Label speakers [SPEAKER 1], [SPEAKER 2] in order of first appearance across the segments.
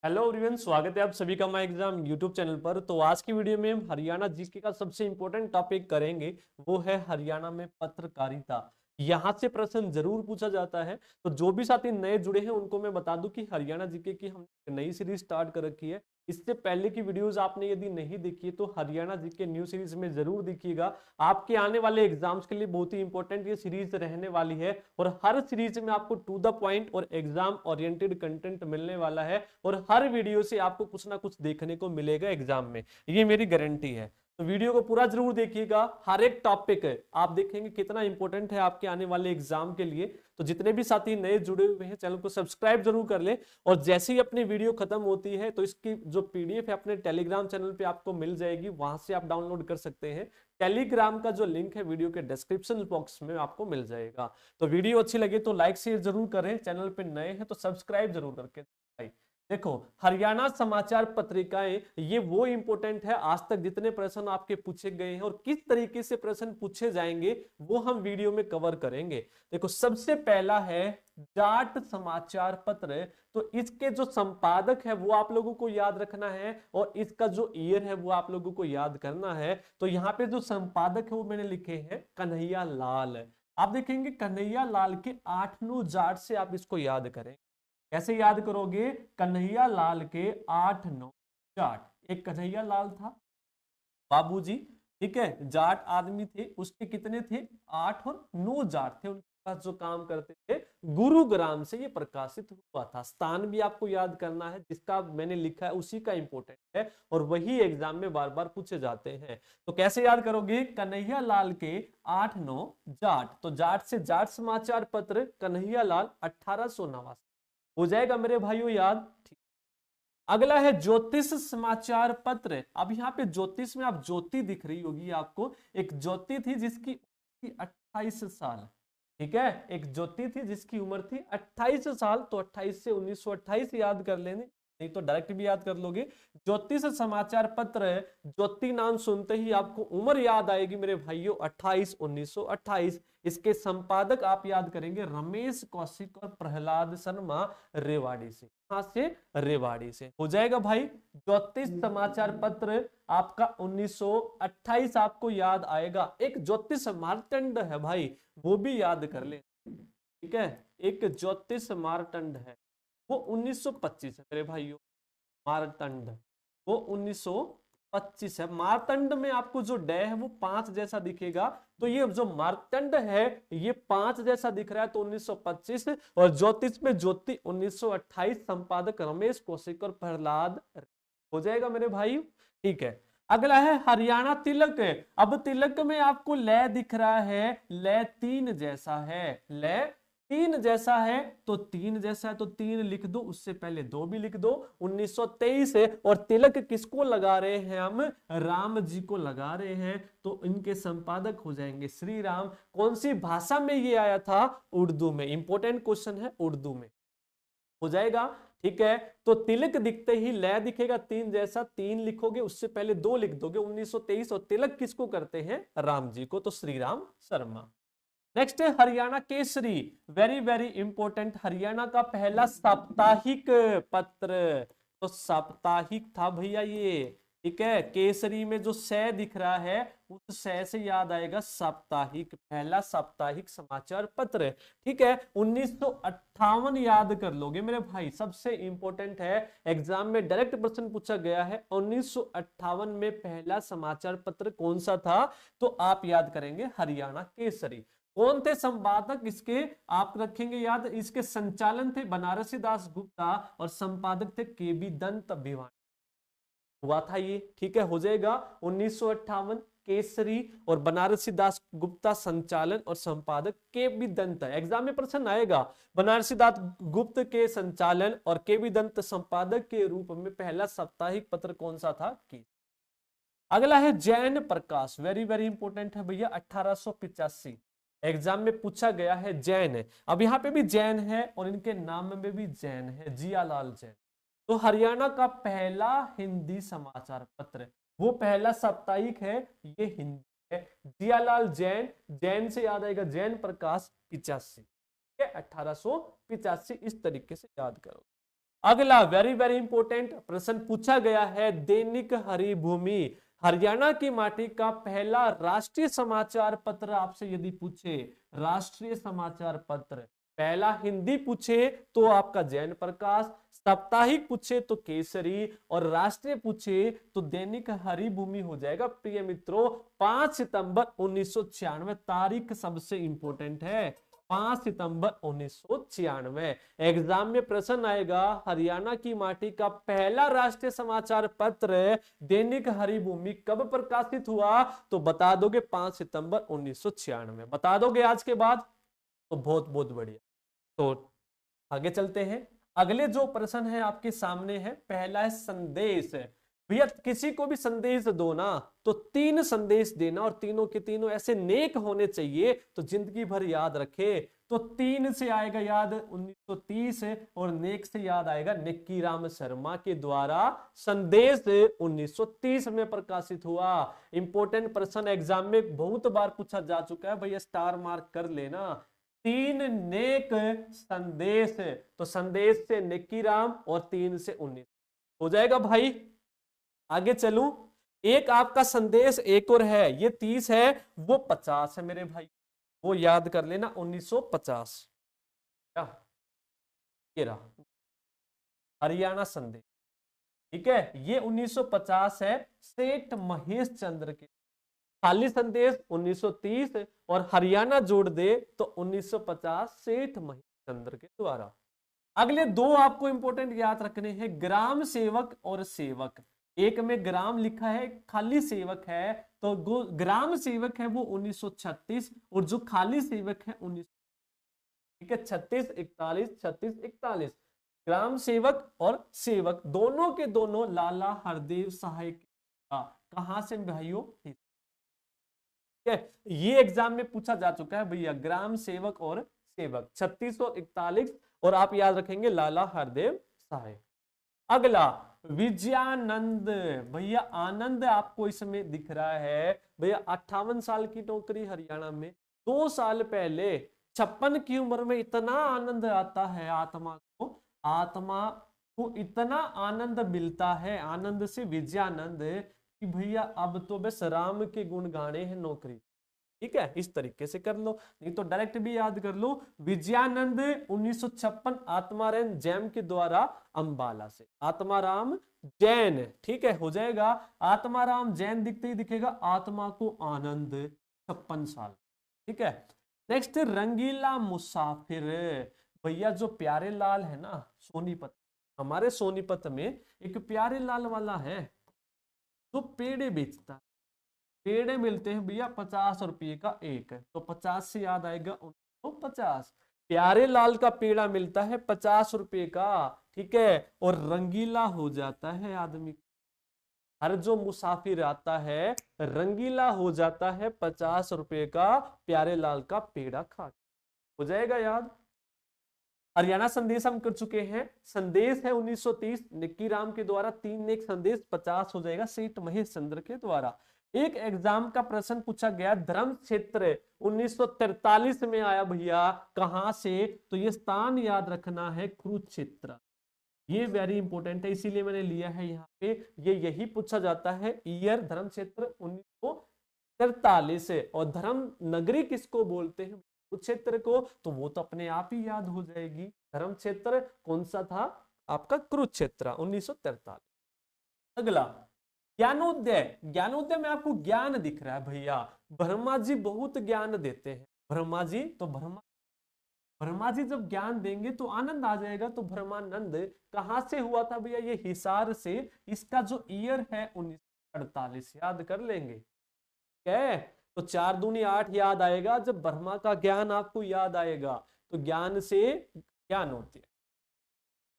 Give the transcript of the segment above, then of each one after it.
[SPEAKER 1] Hello everyone, स्वागत है आप सभी का माई एग्जाम यूट्यूब चैनल पर। तो आज की वीडियो में हम हरियाणा जीके का सबसे इंपॉर्टेंट टॉपिक करेंगे, वो है हरियाणा में पत्रकारिता। यहाँ से प्रश्न जरूर पूछा जाता है। तो जो भी साथी नए जुड़े हैं उनको मैं बता दूं कि हरियाणा जीके की हमने नई सीरीज स्टार्ट कर रखी है। इससे पहले की वीडियोस आपने यदि नहीं देखी है तो हरियाणा जीके न्यू सीरीज में जरूर देखिएगा। आपके आने वाले एग्जाम्स के लिए बहुत ही इंपॉर्टेंट ये सीरीज रहने वाली है और हर सीरीज में आपको टू द पॉइंट और एग्जाम ओरिएंटेड कंटेंट मिलने वाला है और हर वीडियो से आपको कुछ ना कुछ देखने को मिलेगा एग्जाम में, ये मेरी गारंटी है। तो वीडियो को पूरा जरूर देखिएगा, हर एक टॉपिक है आप देखेंगे कितना इंपॉर्टेंट है आपके आने वाले एग्जाम के लिए। तो जितने भी साथी नए जुड़े हुए हैं चैनल को सब्सक्राइब जरूर कर ले और जैसे ही अपनी वीडियो खत्म होती है तो इसकी जो पीडीएफ है अपने टेलीग्राम चैनल पे आपको मिल जाएगी, वहां से आप डाउनलोड कर सकते हैं। टेलीग्राम का जो लिंक है वीडियो के डिस्क्रिप्शन बॉक्स में आपको मिल जाएगा। तो वीडियो अच्छी लगे तो लाइक शेयर जरूर करें, चैनल पे नए हैं तो सब्सक्राइब जरूर करके भाई। देखो, हरियाणा समाचार पत्रिकाएं ये वो इंपॉर्टेंट है, आज तक जितने प्रश्न आपके पूछे गए हैं और किस तरीके से प्रश्न पूछे जाएंगे वो हम वीडियो में कवर करेंगे। देखो, सबसे पहला है जाट समाचार पत्र। तो इसके जो संपादक है वो आप लोगों को याद रखना है और इसका जो ईयर है वो आप लोगों को याद करना है। तो यहाँ पे जो संपादक है वो मैंने लिखे हैं कन्हैया लाल। आप देखेंगे कन्हैया लाल के 8-9 जाट से आप इसको याद करें। कैसे याद करोगे? कन्हैया लाल के 8-9 जाट। एक कन्हैया लाल था बाबूजी, ठीक है, जाट आदमी थे, उसके कितने थे? 8 और 9 जाट थे, उनके पास जो काम करते थे। गुरुग्राम से ये प्रकाशित हुआ था। स्थान भी आपको याद करना है, जिसका मैंने लिखा है उसी का इंपॉर्टेंट है और वही एग्जाम में बार बार पूछे जाते हैं। तो कैसे याद करोगे? कन्हैया लाल के 8-9 जाट। तो जाट से जाट समाचार पत्र, कन्हैया लाल 1889। हो जाएगा मेरे भाइयों याद? ठीक। अगला है ज्योतिष समाचार पत्र। अब यहाँ पे ज्योतिष में आप ज्योति दिख रही होगी आपको, एक ज्योति थी जिसकी 28 साल, ठीक है, एक ज्योति थी जिसकी उम्र थी 28 साल। तो 28 से 1928 याद कर लेने, नहीं तो डायरेक्ट भी याद कर लोगे। ज्योतिष समाचार पत्र, ज्योति नाम सुनते ही आपको उम्र याद आएगी मेरे भाइयों, 28 1928। इसके संपादक आप याद करेंगे रमेश कौशिक और प्रहलाद शर्मा, रेवाड़ी से। कहां से? रेवाड़ी से। हो जाएगा भाई। ज्योतिष समाचार पत्र आपका 1928 आपको याद आएगा। एक ज्योतिष मार्तंड है भाई, वो भी याद कर ले, ठीक है। एक ज्योतिष मार्तंड है, वो 1925 है मेरे भाइयों। मार्तंड वो 1925 है। मार्तंड में आपको जो डे है वो 5 जैसा दिखेगा, तो ये जो मार्तंड है ये 5 जैसा दिख रहा है, तो 1925। और ज्योतिष में ज्योति 1928, संपादक रमेश कौशिक और प्रहलाद। हो जाएगा मेरे भाई, ठीक है। अगला है हरियाणा तिलक। अब तिलक में आपको लय दिख रहा है, लय 3 जैसा है, लय 3 जैसा है। तो 3 जैसा है तो 3 लिख दो, उससे पहले 2 भी लिख दो। 1923 है और तिलक किसको लगा रहे हैं हम? राम जी को लगा रहे हैं। तो इनके संपादक हो जाएंगे श्री राम। कौन सी भाषा में ये आया था? उर्दू में। इंपॉर्टेंट क्वेश्चन है, उर्दू में। हो जाएगा, ठीक है। तो तिलक दिखते ही लय दिखेगा 3 जैसा, 3 लिखोगे, उससे पहले 2 लिख दोगे। 1923 और तिलक किसको करते हैं? राम जी को, तो श्री राम शर्मा। नेक्स्ट है Haryana Kesari. Very very important, Haryana का पहला साप्ताहिक पत्र। तो साप्ताहिक था भैया ये, ठीक है। केसरी में जो सै दिख रहा है उस सै से याद आएगा साप्ताहिक, पहला साप्ताहिक समाचार पत्र, ठीक है। 1958 याद कर लोगे मेरे भाई, सबसे इंपॉर्टेंट है, एग्जाम में डायरेक्ट प्रश्न पूछा गया है। 1958 में पहला समाचार पत्र कौन सा था? तो आप याद करेंगे हरियाणा केसरी। कौन थे संपादक इसके? आप रखेंगे याद, इसके संचालन थे बनारसी दास गुप्ता और संपादक थे केबी दंत भिवानी। हुआ था ये, ठीक है। हो जाएगा 1958 केसरी और बनारसी दास गुप्ता संचालन और संपादक केबी दंत। एग्जाम में प्रश्न आएगा, बनारसी दास गुप्त के संचालन और केबी दंत संपादक के रूप में पहला साप्ताहिक पत्र कौन सा था? की। अगला है जैन प्रकाश। वेरी वेरी इंपॉर्टेंट है भैया, 1885 एग्जाम में पूछा गया है। जैन है, अब यहाँ पे भी जैन है और इनके नाम में भी जैन है, जियालाल जैन। तो हरियाणा का पहला हिंदी समाचार पत्र, वो पहला साप्ताहिक है, ये हिंदी है। जियालाल जैन, जैन से याद आएगा जैन प्रकाश 85, 1885, इस तरीके से याद करो। अगला वेरी वेरी इंपॉर्टेंट प्रश्न पूछा गया है, दैनिक हरिभूमि हरियाणा की माटी का पहला राष्ट्रीय समाचार पत्र आपसे यदि पूछे, राष्ट्रीय समाचार पत्र पहला हिंदी पूछे तो आपका जैन प्रकाश, साप्ताहिक पूछे तो केसरी और राष्ट्रीय पूछे तो दैनिक हरिभूमि हो जाएगा। प्रिय मित्रों 5 सितंबर 1996 तारीख सबसे इंपॉर्टेंट है, 5 सितंबर 1996 एग्जाम में प्रश्न आएगा, हरियाणा की माटी का पहला राष्ट्रीय समाचार पत्र दैनिक हरिभूमि कब प्रकाशित हुआ, तो बता दोगे 5 सितंबर 1996, बता दोगे आज के बाद, तो बहुत बहुत बढ़िया। तो आगे चलते हैं, अगले जो प्रश्न है आपके सामने है, पहला है संदेश। भैया किसी को भी संदेश दो ना तो 3 संदेश देना और तीनों के तीनों ऐसे नेक होने चाहिए तो जिंदगी भर याद रखे। तो 3 से आएगा याद 1930 और नेक से याद आएगा निक्की राम शर्मा के द्वारा संदेश 1930 में प्रकाशित हुआ। इंपॉर्टेंट प्रश्न एग्जाम में बहुत बार पूछा जा चुका है, भैया स्टार मार्क कर लेना। 3 नेक संदेश, तो संदेश से निक्की राम और 3 से 19 हो जाएगा भाई। आगे चलूं, एक आपका संदेश एक और है, ये 30 है वो 50 है मेरे भाई, वो याद कर लेना 1950। क्या ये रहा हरियाणा संदेश, ठीक है, ये 1950 है सेठ महेश चंद्र के। खाली संदेश 1930 और हरियाणा जोड़ दे तो 1950 सेठ महेश चंद्र के द्वारा। अगले 2 आपको इंपॉर्टेंट याद रखने हैं, ग्राम सेवक और सेवक। एक में ग्राम लिखा है, खाली सेवक है, तो ग्राम सेवक है वो 1936 और जो खाली सेवक है 19, ठीक है, 36 41 36 41। ग्राम सेवक और सेवक दोनों के दोनों लाला हरदेव सहाय कहां से भाइयों, ठीक है, ये एग्जाम में पूछा जा चुका है भैया, ग्राम सेवक और सेवक 36 और 41 और आप याद रखेंगे लाला हरदेव सहाय। अगला विजयानंद, भैया आनंद आपको इसमें दिख रहा है, भैया 58 साल की नौकरी हरियाणा में, 2 साल पहले 56 की उम्र में इतना आनंद आता है, आत्मा को इतना आनंद मिलता है, आनंद से विजयानंद कि भैया अब तो बस राम के गुण गाने हैं नौकरी। ठीक है, इस तरीके से कर लो, नहीं तो डायरेक्ट भी याद कर लो। विजयानंद 1956 आत्माराम जैन के द्वारा अंबाला से, आत्माराम जैन, ठीक है, हो जाएगा आत्माराम जैन दिखते ही दिखेगा आत्मा को आनंद 56 साल, ठीक है। नेक्स्ट रंगीला मुसाफिर, भैया जो प्यारे लाल है ना सोनीपत, हमारे सोनीपत में एक प्यारे लाल वाला है जो पेड़े बेचता है, पेड़े मिलते हैं भैया 50 रुपये का एक, तो 50 से याद आएगा 1950। प्यारे लाल का पेड़ा मिलता है 50 रुपये का, ठीक है, और रंगीला हो जाता है आदमी, हर जो मुसाफिर आता है रंगीला हो जाता है 50 रुपये का प्यारे लाल का पेड़ा खा, हो जाएगा याद। हरियाणा संदेश हम कर चुके हैं, संदेश है 1930 निक्की राम के द्वारा, 3 नेक संदेश 50 हो जाएगा सेठ महेश चंद्र के द्वारा। एक एग्जाम का प्रश्न पूछा गया, धर्म क्षेत्र 1943 में आया भैया, कहां से, तो ये स्थान याद रखना है कुरुक्षेत्र, ये वेरी इंपॉर्टेंट है इसीलिए मैंने लिया है यहाँ पे, ये यही पूछा जाता है ईयर धर्म क्षेत्र 1943 और धर्म नगरी किसको बोलते हैं कुरुक्षेत्र को, तो वो तो अपने आप ही याद हो जाएगी, धर्म क्षेत्र कौन सा था आपका कुरुक्षेत्र 1943। अगला ज्ञानोदय, ज्ञानोदय में आपको ज्ञान दिख रहा है भैया, ब्रह्मा जी बहुत ज्ञान देते हैं, ब्रह्मा जी, तो ब्रह्मा जी जब ज्ञान देंगे तो आनंद आ जाएगा, तो ब्रह्मानंद कहां से हुआ था भैया, ये हिसार से, इसका जो ईयर है 1948 याद कर लेंगे, ठीक है, तो 4 दूनी 8 याद आएगा, जब ब्रह्मा का ज्ञान आपको याद आएगा तो ज्ञान से ज्ञान होती है।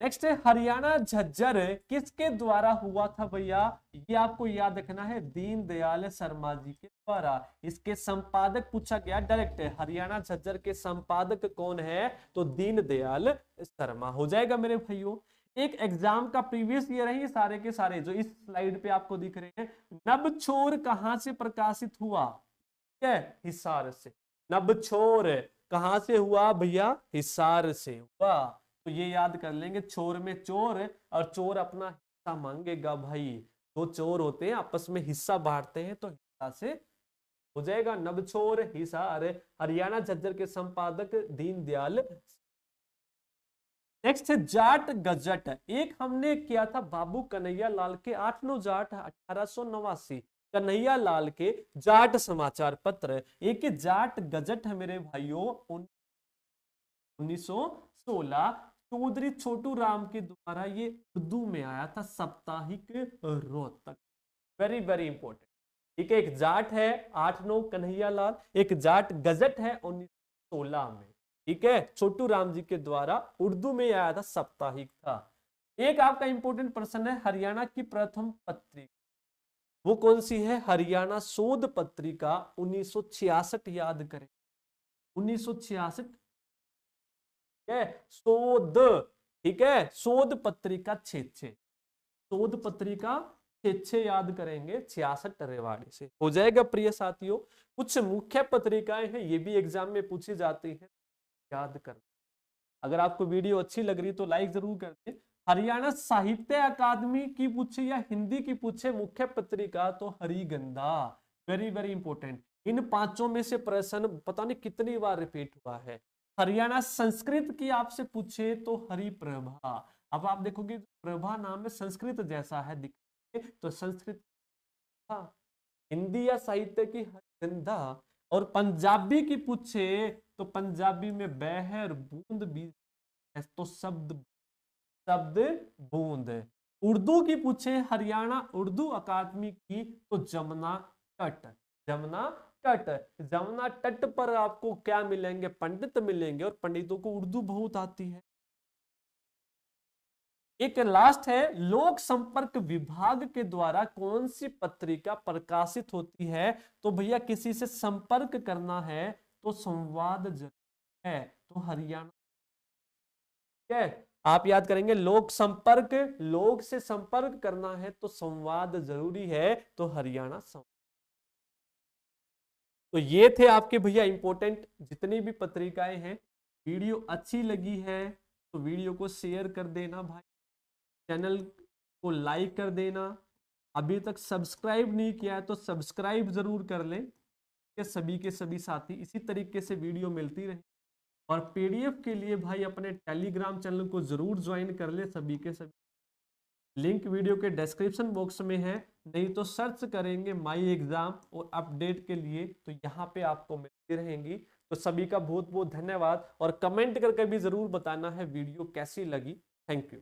[SPEAKER 1] नेक्स्ट है हरियाणा झज्जर किसके द्वारा हुआ था भैया, ये आपको याद रखना है दीनदयाल शर्मा जी के द्वारा, इसके संपादक पूछा गया डायरेक्ट, हरियाणा झज्जर के संपादक कौन है, तो दीनदयाल शर्मा, हो जाएगा मेरे भाइयों। एक एग्जाम का प्रीवियस ईयर है ये सारे के सारे जो इस स्लाइड पे आपको दिख रहे हैं, नबछोर कहां से प्रकाशित हुआ, ठीक है, हिसार से, नबछोर कहां से हुआ भैया, हिसार से हुआ, तो ये याद कर लेंगे, चोर में चोर, और चोर अपना हिस्सा मांगेगा भाई। दो चोर होते हैं आपस में हिस्सा बांटते हैं तो हिस्सा से हो जाएगा नबछोर हिसार। हरियाणा झज्जर के संपादक दीनदयाल। नेक्स्ट है जाट गजट। एक हमने किया था बाबू कन्हैया लाल के 8 जाट 1889, कन्हैया लाल के जाट समाचार पत्र। एक जाट गजट है मेरे भाइयों 1916, चौधरी छोटू राम के द्वारा ये उर्दू में आया था, साप्ताहिक रोहतक। Very very important. ठीक है, एक जाट है 8-9 कन्हैया लाल, एक जाट गजट है 1916 में। ठीक है, छोटू राम जी के द्वारा उर्दू में आया था, साप्ताहिक था। एक आपका इंपॉर्टेंट प्रश्न है, हरियाणा की प्रथम पत्रिका वो कौन सी है? हरियाणा शोध पत्रिका 1966 याद करें, 1966। है शोध, ठीक है, शोध पत्रिका 66, शोध पत्रिका 66 याद करेंगे, 66 रेवाड़ी से हो जाएगा प्रिय साथियों। कुछ मुख्य पत्रिकाएं हैं, ये भी एग्जाम में पूछी जाती है, याद कर। अगर आपको वीडियो अच्छी लग रही तो लाइक जरूर कर दें। हरियाणा साहित्य अकादमी की पूछे या हिंदी की पूछे मुख्य पत्रिका, तो हरिगंधा। Very very important. इन पांचों में से प्रश्न पता नहीं कितनी बार रिपीट हुआ है। हरियाणा संस्कृत की आपसे पूछे तो हरिप्रभा। अब आप देखोगे प्रभा नाम में संस्कृत जैसा है दिखे तो संस्कृत। हिंदी या साहित्य की हरिगंधा। और पंजाबी की पूछे तो पंजाबी में बहर बूंद भी तो शब्द शब्द बूंद। उर्दू की पूछे हरियाणा उर्दू अकादमी की तो जमुना तट, जमुना तट। जमुना तट पर आपको क्या मिलेंगे? पंडित मिलेंगे, और पंडितों को उर्दू बहुत आती है। एक लास्ट है, लोक संपर्क विभाग के द्वारा कौन सी पत्रिका प्रकाशित होती है? तो भैया किसी से संपर्क करना है तो संवाद जरूर है, तो हरियाणा। ठीक है, आप याद करेंगे लोक संपर्क, लोग से संपर्क करना है तो संवाद जरूरी है, तो हरियाणा संवाद। तो ये थे आपके भैया इंपॉर्टेंट जितनी भी पत्रिकाएं हैं। वीडियो अच्छी लगी है तो वीडियो को शेयर कर देना भाई, चैनल को लाइक कर देना। अभी तक सब्सक्राइब नहीं किया है तो सब्सक्राइब जरूर कर लें कि सभी के सभी साथी इसी तरीके से वीडियो मिलती रहे। और पीडीएफ के लिए भाई अपने टेलीग्राम चैनल को जरूर ज्वाइन कर ले सभी के सभी। लिंक वीडियो के डिस्क्रिप्शन बॉक्स में है, नहीं तो सर्च करेंगे माई एग्जाम और अपडेट के लिए, तो यहाँ पे आपको मिलती रहेंगी। तो सभी का बहुत बहुत धन्यवाद, और कमेंट करके भी जरूर बताना है वीडियो कैसी लगी। Thank you.